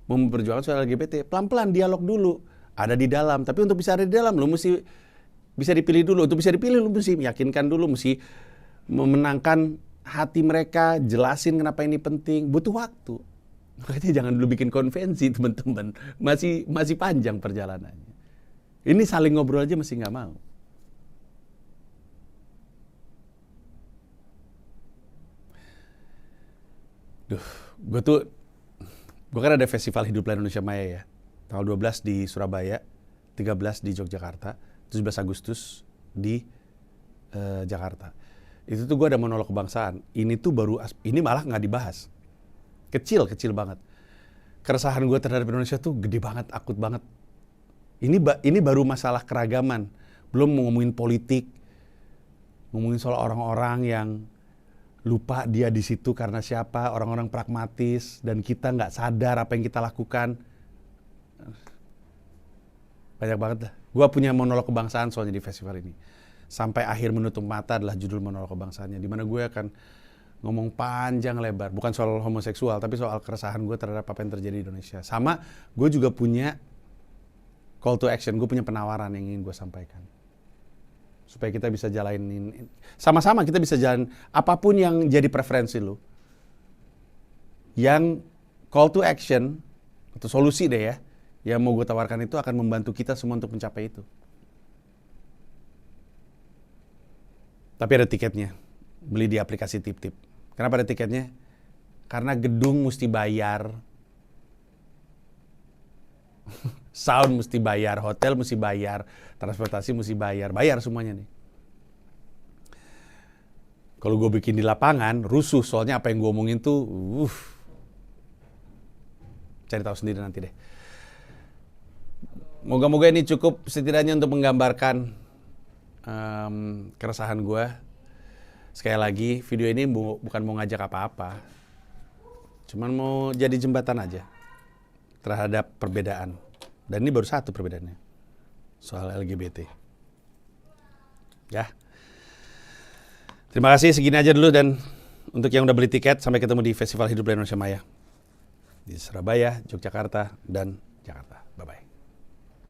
A: memperjuangkan soal LGBT. Pelan-pelan dialog dulu, ada di dalam. Tapi untuk bisa ada di dalam, lu mesti bisa dipilih dulu. Untuk bisa dipilih, lu mesti meyakinkan dulu, mesti memenangkan hati mereka, jelasin kenapa ini penting. Butuh waktu. Makanya jangan dulu bikin konvensi, teman-teman. Masih panjang perjalanannya. Ini saling ngobrol aja masih nggak mau. Gue kan ada Festival Hidup Layak Indonesia Maya ya. Tanggal 12 di Surabaya, 13 di Yogyakarta, 17 Agustus di Jakarta. Itu tuh gue ada monolog kebangsaan. Ini malah nggak dibahas. Kecil banget. Keresahan gue terhadap Indonesia tuh gede banget, akut banget. Ini baru masalah keragaman. Belum ngomongin politik, ngomongin soal orang-orang yang lupa dia di situ karena siapa, orang-orang pragmatis, dan kita nggak sadar apa yang kita lakukan. Banyak banget dah. Gue punya monolog kebangsaan soalnya di festival ini. Sampai akhir menutup mata adalah judul monolog kebangsaannya, di mana gue akan ngomong panjang lebar, bukan soal homoseksual, tapi soal keresahan gue terhadap apa yang terjadi di Indonesia. Sama, gue juga punya call to action, gue punya penawaran yang ingin gue sampaikan. Supaya kita bisa jalanin, sama-sama kita bisa jalan apapun yang jadi preferensi lu. Yang call to action, atau solusi deh ya, yang mau gue tawarkan itu akan membantu kita semua untuk mencapai itu. Tapi ada tiketnya, beli di aplikasi Tip-Tip. Kenapa ada tiketnya? Karena gedung mesti bayar, sound mesti bayar, hotel mesti bayar, transportasi mesti bayar semuanya nih. Kalau gue bikin di lapangan, rusuh, soalnya apa yang gue omongin tuh, cari tahu sendiri nanti deh. Moga-moga ini cukup setidaknya untuk menggambarkan keresahan gue. Sekali lagi, video ini bukan mau ngajak apa-apa, cuman mau jadi jembatan aja terhadap perbedaan. Dan ini baru satu perbedaannya, soal LGBT. Ya. Terima kasih, segini aja dulu. Dan untuk yang udah beli tiket, sampai ketemu di Festival Hidup Layak Indonesia Maya. Di Surabaya, Yogyakarta, dan Jakarta. Bye-bye.